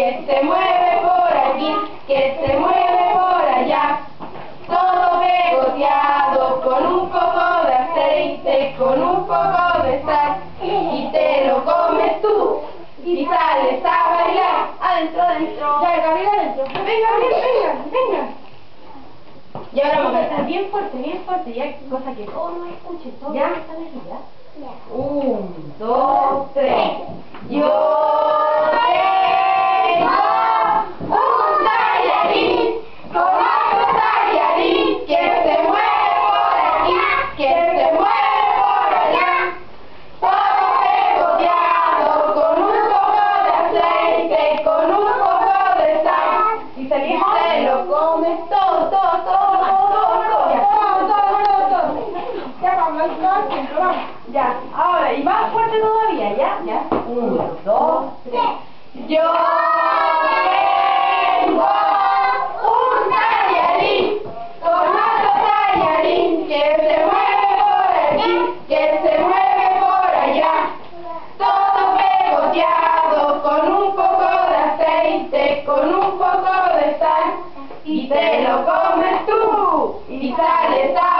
que se mueve por aquí, que se mueve por allá. Todo pegoteado con un poco de aceite, con un poco de sal, y te lo comes tú y sales a bailar. Adentro, adentro. Ya, Gabriel, adentro. Venga, venga, venga. Y ahora vamos a cantar bien fuerte, ya, cosa que todos nos escuchen, todos están aquí, ¿ya? 1, 2, 3. Yo tengo un tallarín, comando tallarín, que se mueve por aquí, que se mueve por allá. Todo pegoteado con un poco de aceite, con un poco de sal, y se lo comes todo, todo, todo. Ya, ahora, y más fuerte todavía, ¿ya? Ya. 1, 2, 3. Yo tengo un tallarín, comando tallarín, que se mueve por aquí, que se mueve por allá. Todo pegoteado con un poco de aceite, con un poco de sal, y te lo comes tú y sales a